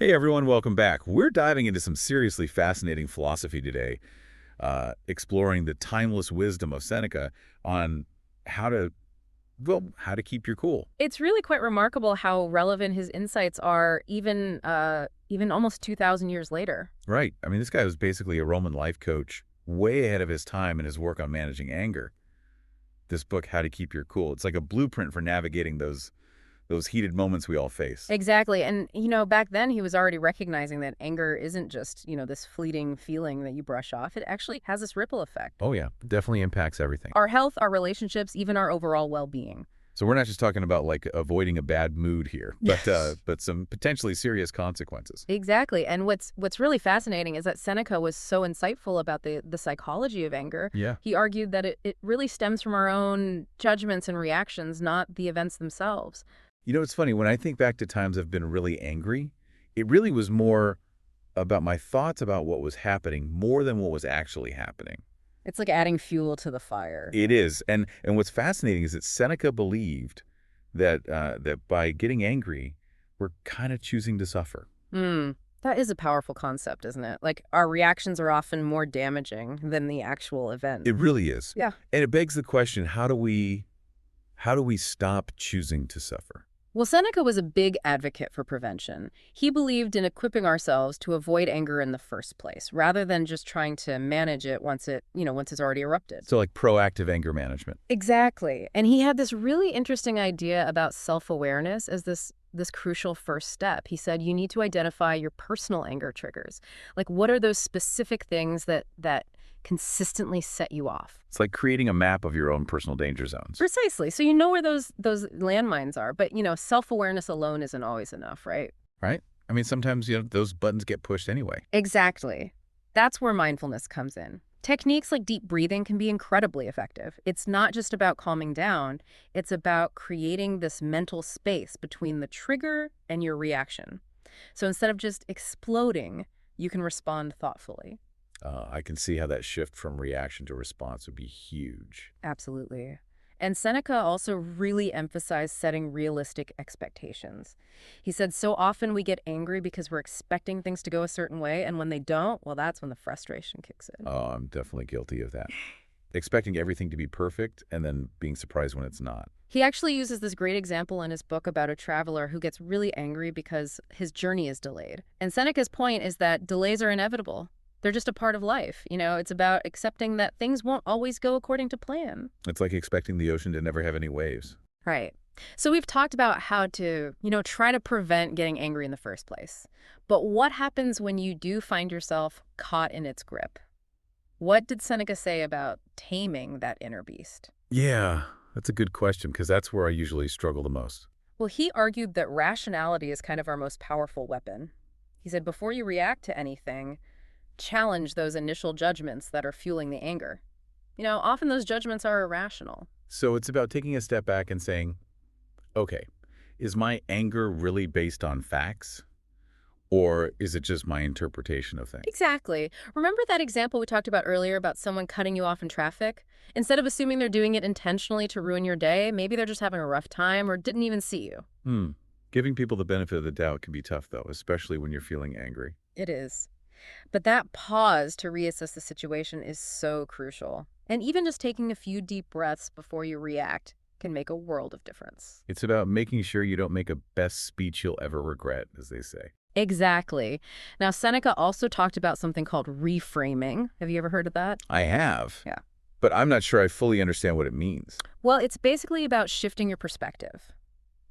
Hey everyone, welcome back. We're diving into some seriously fascinating philosophy today, exploring the timeless wisdom of Seneca on how to, how to keep your cool. It's really quite remarkable how relevant his insights are even almost 2,000 years later. Right. I mean, this guy was basically a Roman life coach, way ahead of his time in his work on managing anger. This book, How to Keep Your Cool, it's like a blueprint for navigating those heated moments we all face. Exactly. And, back then he was already recognizing that anger isn't just, this fleeting feeling that you brush off. It actually has this ripple effect. Oh yeah, definitely impacts everything. Our health, our relationships, even our overall well-being. So we're not just talking about like avoiding a bad mood here, but some potentially serious consequences. Exactly. And what's really fascinating is that Seneca was so insightful about the psychology of anger. Yeah. He argued that it really stems from our own judgments and reactions, not the events themselves. You know, it's funny, when I think back to times I've been really angry, it really was more about my thoughts about what was happening more than what was actually happening. It's like adding fuel to the fire. It is. And what's fascinating is that Seneca believed that by getting angry, we're kind of choosing to suffer. Hmm. That is a powerful concept, isn't it? Like, our reactions are often more damaging than the actual event. It really is. Yeah. And it begs the question, how do we stop choosing to suffer? Well, Seneca was a big advocate for prevention. He believed in equipping ourselves to avoid anger in the first place, rather than just trying to manage it once it's already erupted. So like proactive anger management. Exactly. And he had this really interesting idea about self-awareness as this crucial first step. He said you need to identify your personal anger triggers. Like, what are those specific things that consistently set you off? It's like creating a map of your own personal danger zones. Precisely. So you know where those landmines are, but self-awareness alone isn't always enough, right? Right? I mean, sometimes, those buttons get pushed anyway. Exactly. That's where mindfulness comes in. Techniques like deep breathing can be incredibly effective. It's not just about calming down, it's about creating this mental space between the trigger and your reaction. So instead of just exploding, you can respond thoughtfully. I can see how that shift from reaction to response would be huge. Absolutely. And Seneca also really emphasized setting realistic expectations. He said so often we get angry because we're expecting things to go a certain way, and when they don't, well, that's when the frustration kicks in. Oh, I'm definitely guilty of that. Expecting everything to be perfect and then being surprised when it's not. He actually uses this great example in his book about a traveler who gets really angry because his journey is delayed. And Seneca's point is that delays are inevitable. They're just a part of life. It's about accepting that things won't always go according to plan. It's like expecting the ocean to never have any waves. Right. So we've talked about how to, try to prevent getting angry in the first place. But what happens when you do find yourself caught in its grip? What did Seneca say about taming that inner beast? Yeah, that's a good question because that's where I usually struggle the most. Well, he argued that rationality is kind of our most powerful weapon. He said before you react to anything, challenge those initial judgments that are fueling the anger. Often those judgments are irrational. So it's about taking a step back and saying, okay, is my anger really based on facts? Or is it just my interpretation of things? Exactly. Remember that example we talked about earlier about someone cutting you off in traffic? Instead of assuming they're doing it intentionally to ruin your day, maybe they're just having a rough time or didn't even see you. Giving people the benefit of the doubt can be tough, though, especially when you're feeling angry. It is. But that pause to reassess the situation is so crucial. And even just taking a few deep breaths before you react can make a world of difference. It's about making sure you don't make a best speech you'll ever regret, as they say. Exactly. Now, Seneca also talked about something called reframing. Have you ever heard of that? I have. Yeah. But I'm not sure I fully understand what it means. Well, it's basically about shifting your perspective.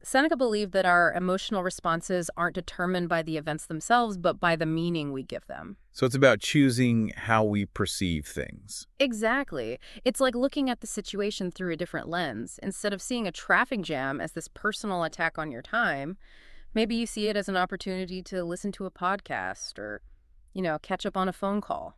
Seneca believed that our emotional responses aren't determined by the events themselves, but by the meaning we give them. So it's about choosing how we perceive things. Exactly. It's like looking at the situation through a different lens. Instead of seeing a traffic jam as this personal attack on your time, maybe you see it as an opportunity to listen to a podcast or, catch up on a phone call.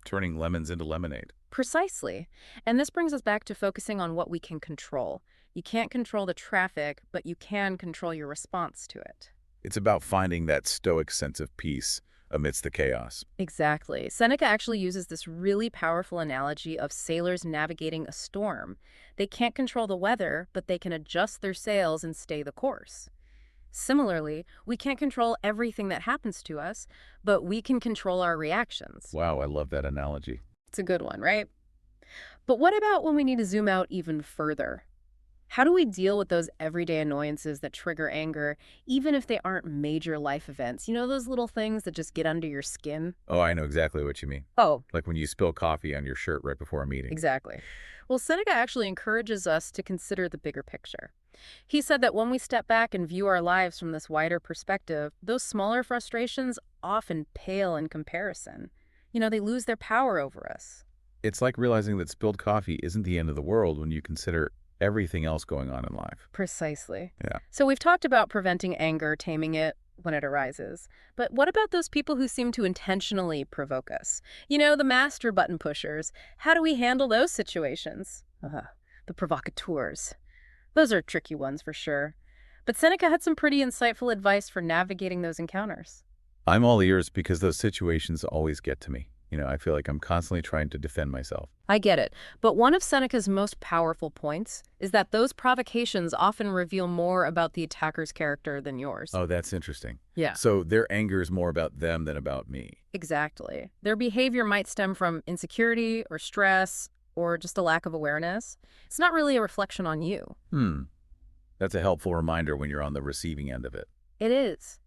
Turning lemons into lemonade. Precisely. And this brings us back to focusing on what we can control. You can't control the traffic, but you can control your response to it. It's about finding that stoic sense of peace amidst the chaos. Exactly. Seneca actually uses this really powerful analogy of sailors navigating a storm. They can't control the weather, but they can adjust their sails and stay the course. Similarly, we can't control everything that happens to us, but we can control our reactions. Wow, I love that analogy. It's a good one, right? But what about when we need to zoom out even further? How do we deal with those everyday annoyances that trigger anger, even if they aren't major life events? You know, those little things that just get under your skin? Oh, I know exactly what you mean. Oh, Like when you spill coffee on your shirt right before a meeting. exactly. Well, Seneca actually encourages us to consider the bigger picture. He said that when we step back and view our lives from this wider perspective, those smaller frustrations often pale in comparison. You know, they lose their power over us. It's like realizing that spilled coffee isn't the end of the world when you consider everything else going on in life. Precisely. Yeah. So we've talked about preventing anger, taming it when it arises. But what about those people who seem to intentionally provoke us? You know, the master button pushers. How do we handle those situations? The provocateurs. Those are tricky ones for sure. But Seneca had some pretty insightful advice for navigating those encounters. I'm all ears because those situations always get to me. I feel like I'm constantly trying to defend myself. I get it. But one of Seneca's most powerful points is that those provocations often reveal more about the attacker's character than yours. Oh, that's interesting. Yeah. So their anger is more about them than about me. Exactly. Their behavior might stem from insecurity or stress or just a lack of awareness. It's not really a reflection on you. That's a helpful reminder when you're on the receiving end of it. It is.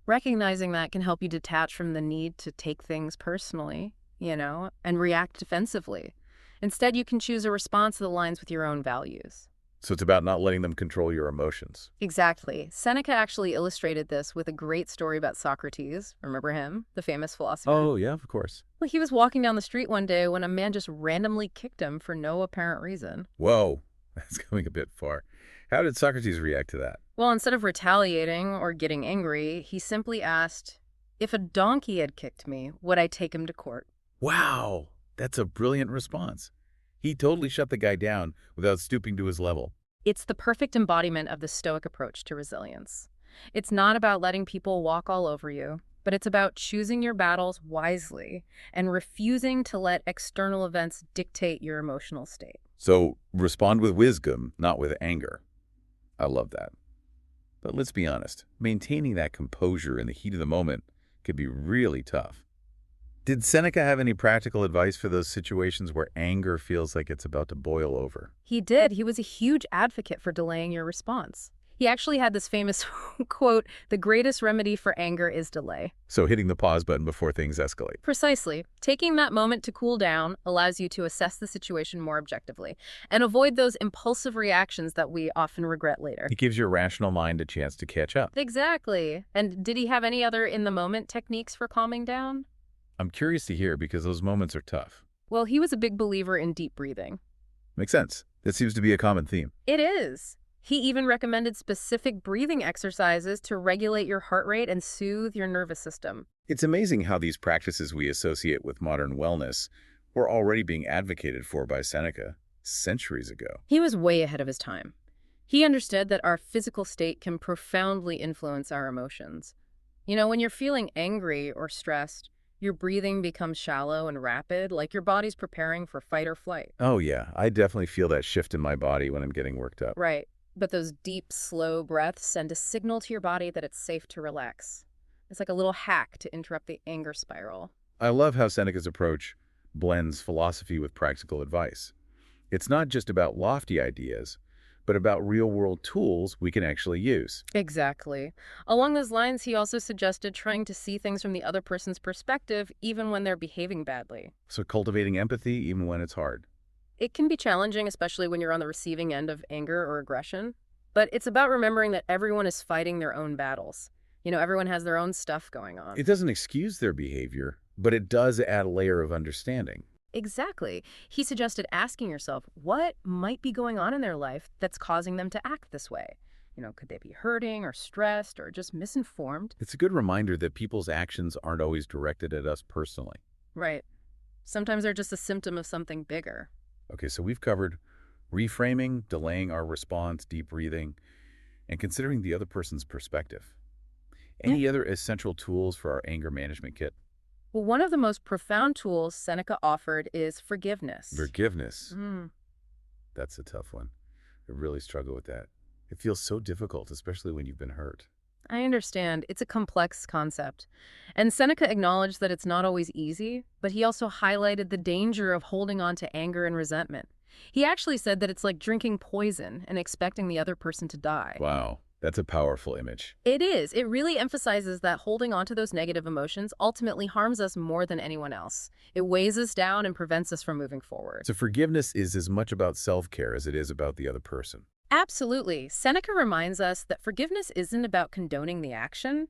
Recognizing that can help you detach from the need to take things personally, and react defensively. Instead, you can choose a response that aligns with your own values. So it's about not letting them control your emotions. Exactly. Seneca actually illustrated this with a great story about Socrates. Remember him, the famous philosopher? Oh, yeah, of course. Well, he was walking down the street one day when a man just randomly kicked him for no apparent reason. Whoa, that's going a bit far. How did Socrates react to that? Well, instead of retaliating or getting angry, he simply asked, if a donkey had kicked me, would I take him to court? Wow, that's a brilliant response. He totally shut the guy down without stooping to his level. It's the perfect embodiment of the Stoic approach to resilience. It's not about letting people walk all over you, but it's about choosing your battles wisely and refusing to let external events dictate your emotional state. So respond with wisdom, not with anger. I love that. But let's be honest, maintaining that composure in the heat of the moment could be really tough. Did Seneca have any practical advice for those situations where anger feels like it's about to boil over? He did. He was a huge advocate for delaying your response. He actually had this famous quote, the greatest remedy for anger is delay. So hitting the pause button before things escalate. Precisely. Taking that moment to cool down allows you to assess the situation more objectively and avoid those impulsive reactions that we often regret later. It gives your rational mind a chance to catch up. Exactly. And did he have any other in-the-moment techniques for calming down? I'm curious to hear because those moments are tough. Well, he was a big believer in deep breathing. Makes sense. That seems to be a common theme. It is. He even recommended specific breathing exercises to regulate your heart rate and soothe your nervous system. It's amazing how these practices we associate with modern wellness were already being advocated for by Seneca centuries ago. He was way ahead of his time. He understood that our physical state can profoundly influence our emotions. You know, when you're feeling angry or stressed, your breathing becomes shallow and rapid, like your body's preparing for fight or flight. Oh yeah, I definitely feel that shift in my body when I'm getting worked up. Right. But those deep, slow breaths send a signal to your body that it's safe to relax. It's like a little hack to interrupt the anger spiral. I love how Seneca's approach blends philosophy with practical advice. It's not just about lofty ideas, but about real-world tools we can actually use. Exactly. Along those lines, he also suggested trying to see things from the other person's perspective, even when they're behaving badly. So cultivating empathy even when it's hard. It can be challenging, especially when you're on the receiving end of anger or aggression. But it's about remembering that everyone is fighting their own battles. You know, everyone has their own stuff going on. It doesn't excuse their behavior, but it does add a layer of understanding. Exactly. He suggested asking yourself, what might be going on in their life that's causing them to act this way? You know, could they be hurting or stressed or just misinformed? It's a good reminder that people's actions aren't always directed at us personally. Right. Sometimes they're just a symptom of something bigger. Okay, so we've covered reframing, delaying our response, deep breathing, and considering the other person's perspective. Any other essential tools for our anger management kit? Well, one of the most profound tools Seneca offered is forgiveness. Forgiveness. Mm. That's a tough one. I really struggle with that. It feels so difficult, especially when you've been hurt. I understand. It's a complex concept. And Seneca acknowledged that it's not always easy, but he also highlighted the danger of holding on to anger and resentment. He actually said that it's like drinking poison and expecting the other person to die. Wow, that's a powerful image. It is. It really emphasizes that holding on to those negative emotions ultimately harms us more than anyone else. It weighs us down and prevents us from moving forward. So forgiveness is as much about self-care as it is about the other person. Absolutely. Seneca reminds us that forgiveness isn't about condoning the action.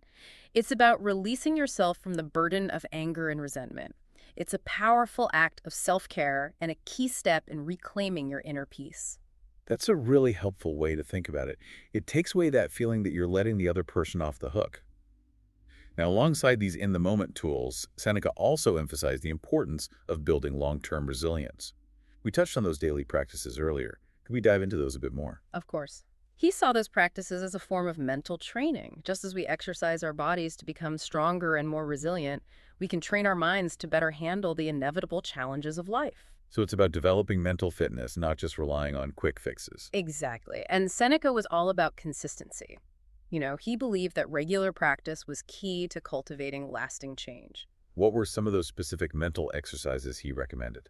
It's about releasing yourself from the burden of anger and resentment. It's a powerful act of self-care and a key step in reclaiming your inner peace. That's a really helpful way to think about it. It takes away that feeling that you're letting the other person off the hook. Now, alongside these in-the-moment tools, Seneca also emphasized the importance of building long-term resilience. We touched on those daily practices earlier. Could we dive into those a bit more? Of course. He saw those practices as a form of mental training. Just as we exercise our bodies to become stronger and more resilient, we can train our minds to better handle the inevitable challenges of life. So it's about developing mental fitness, not just relying on quick fixes. Exactly. And Seneca was all about consistency. He believed that regular practice was key to cultivating lasting change. What were some of those specific mental exercises he recommended?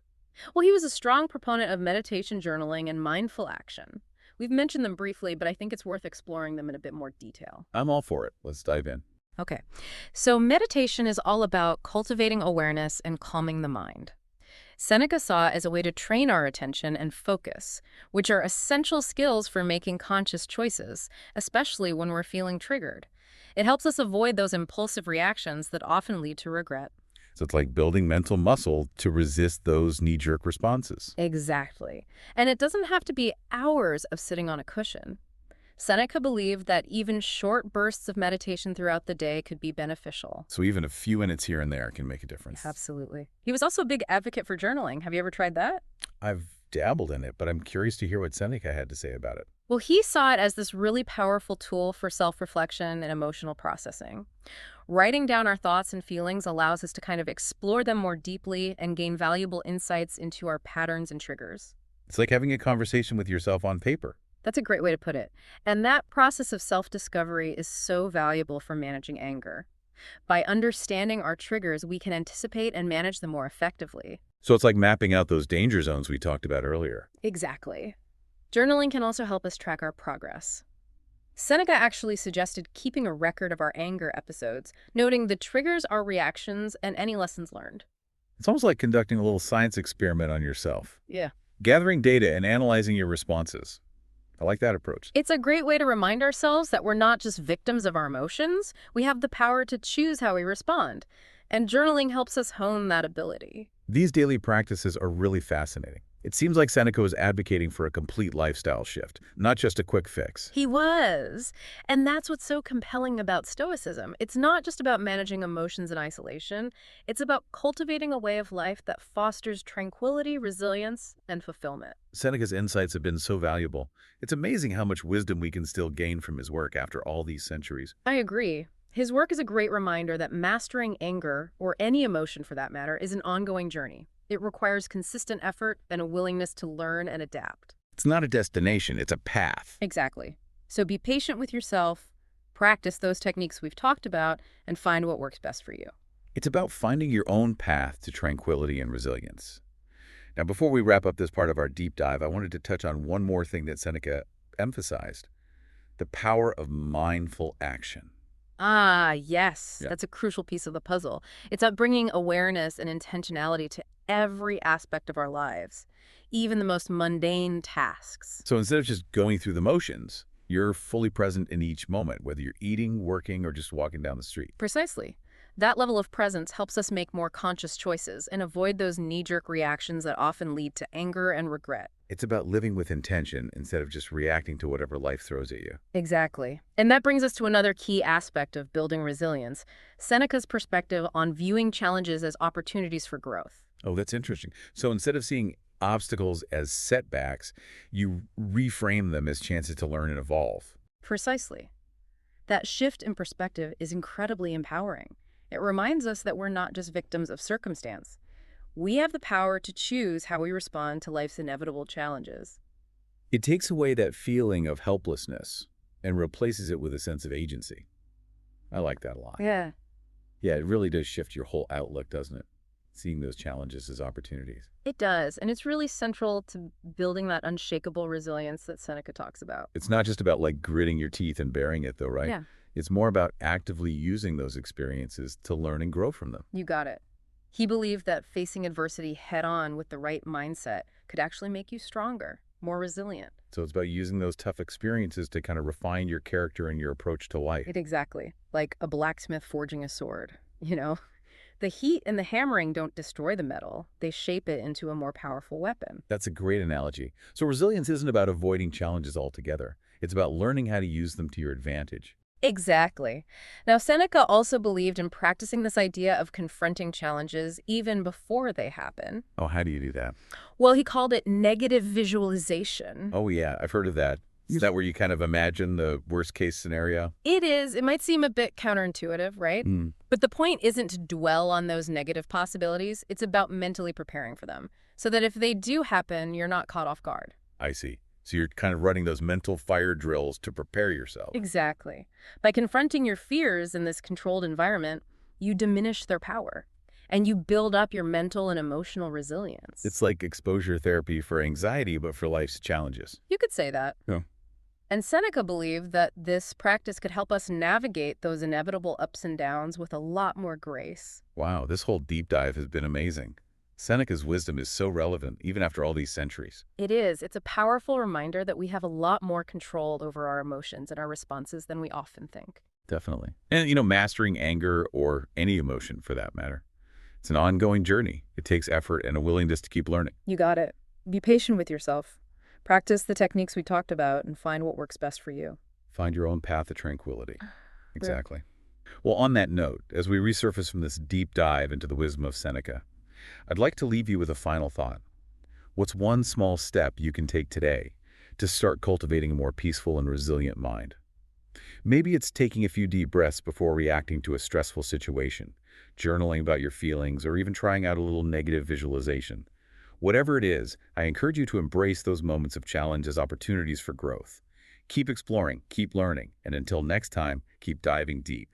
Well, he was a strong proponent of meditation, journaling, and mindful action. We've mentioned them briefly, but I think it's worth exploring them in a bit more detail. I'm all for it. Let's dive in. Okay. So meditation is all about cultivating awareness and calming the mind. Seneca saw it as a way to train our attention and focus, which are essential skills for making conscious choices, especially when we're feeling triggered. It helps us avoid those impulsive reactions that often lead to regret. So it's like building mental muscle to resist those knee-jerk responses. Exactly. And it doesn't have to be hours of sitting on a cushion. Seneca believed that even short bursts of meditation throughout the day could be beneficial. So even a few minutes here and there can make a difference. Absolutely. He was also a big advocate for journaling. Have you ever tried that? I've dabbled in it, but I'm curious to hear what Seneca had to say about it. Well, he saw it as this really powerful tool for self-reflection and emotional processing. Writing down our thoughts and feelings allows us to kind of explore them more deeply and gain valuable insights into our patterns and triggers. It's like having a conversation with yourself on paper. That's a great way to put it. And that process of self-discovery is so valuable for managing anger. By understanding our triggers, we can anticipate and manage them more effectively. So it's like mapping out those danger zones we talked about earlier. Exactly. Journaling can also help us track our progress. Seneca actually suggested keeping a record of our anger episodes, noting the triggers, our reactions, and any lessons learned. It's almost like conducting a little science experiment on yourself. Yeah. Gathering data and analyzing your responses. I like that approach. It's a great way to remind ourselves that we're not just victims of our emotions. We have the power to choose how we respond. And journaling helps us hone that ability. These daily practices are really fascinating. It seems like Seneca was advocating for a complete lifestyle shift, not just a quick fix. He was. And that's what's so compelling about Stoicism. It's not just about managing emotions in isolation. It's about cultivating a way of life that fosters tranquility, resilience, and fulfillment. Seneca's insights have been so valuable. It's amazing how much wisdom we can still gain from his work after all these centuries. I agree. His work is a great reminder that mastering anger, or any emotion for that matter, is an ongoing journey. It requires consistent effort and a willingness to learn and adapt. It's not a destination, it's a path. Exactly. So be patient with yourself, practice those techniques we've talked about, and find what works best for you. It's about finding your own path to tranquility and resilience. Now, before we wrap up this part of our deep dive, I wanted to touch on one more thing that Seneca emphasized: the power of mindful action. Ah, yes. Yeah. That's a crucial piece of the puzzle. It's about bringing awareness and intentionality to every aspect of our lives, even the most mundane tasks. So instead of just going through the motions, you're fully present in each moment, whether you're eating, working, or just walking down the street. Precisely. That level of presence helps us make more conscious choices and avoid those knee-jerk reactions that often lead to anger and regret. It's about living with intention instead of just reacting to whatever life throws at you. Exactly. And that brings us to another key aspect of building resilience, Seneca's perspective on viewing challenges as opportunities for growth. Oh, that's interesting. So instead of seeing obstacles as setbacks, you reframe them as chances to learn and evolve. Precisely. That shift in perspective is incredibly empowering. It reminds us that we're not just victims of circumstance. We have the power to choose how we respond to life's inevitable challenges. It takes away that feeling of helplessness and replaces it with a sense of agency. I like that a lot. Yeah. Yeah, it really does shift your whole outlook, doesn't it? Seeing those challenges as opportunities. It does, and it's really central to building that unshakable resilience that Seneca talks about. It's not just about like gritting your teeth and bearing it though, right? Yeah, It's more about actively using those experiences to learn and grow from them. you got it. He believed that facing adversity head on with the right mindset could actually make you stronger, more resilient. So it's about using those tough experiences to kind of refine your character and your approach to life. Exactly. Like a blacksmith forging a sword, you know? The heat and the hammering don't destroy the metal. They shape it into a more powerful weapon. That's a great analogy. So resilience isn't about avoiding challenges altogether. It's about learning how to use them to your advantage. Exactly. Now, Seneca also believed in practicing this idea of confronting challenges even before they happen. Oh, how do you do that? Well, he called it negative visualization. Oh, yeah, I've heard of that. Is that where you kind of imagine the worst case scenario? It is. It might seem a bit counterintuitive, right? Mm, But the point isn't to dwell on those negative possibilities. It's about mentally preparing for them so that if they do happen, you're not caught off guard. I see. So you're kind of running those mental fire drills to prepare yourself. Exactly. By confronting your fears in this controlled environment, you diminish their power and you build up your mental and emotional resilience. It's like exposure therapy for anxiety, but for life's challenges. You could say that. Yeah. And Seneca believed that this practice could help us navigate those inevitable ups and downs with a lot more grace. Wow, this whole deep dive has been amazing. Seneca's wisdom is so relevant, even after all these centuries. It is. It's a powerful reminder that we have a lot more control over our emotions and our responses than we often think. Definitely. And, mastering anger or any emotion for that matter. It's an ongoing journey. It takes effort and a willingness to keep learning. You got it. Be patient with yourself. Practice the techniques we talked about and find what works best for you. Find your own path to tranquility. Exactly. Well, on that note, as we resurface from this deep dive into the wisdom of Seneca, I'd like to leave you with a final thought. What's one small step you can take today to start cultivating a more peaceful and resilient mind? Maybe it's taking a few deep breaths before reacting to a stressful situation, journaling about your feelings, or even trying out a little negative visualization. Whatever it is, I encourage you to embrace those moments of challenge as opportunities for growth. Keep exploring, keep learning, and until next time, keep diving deep.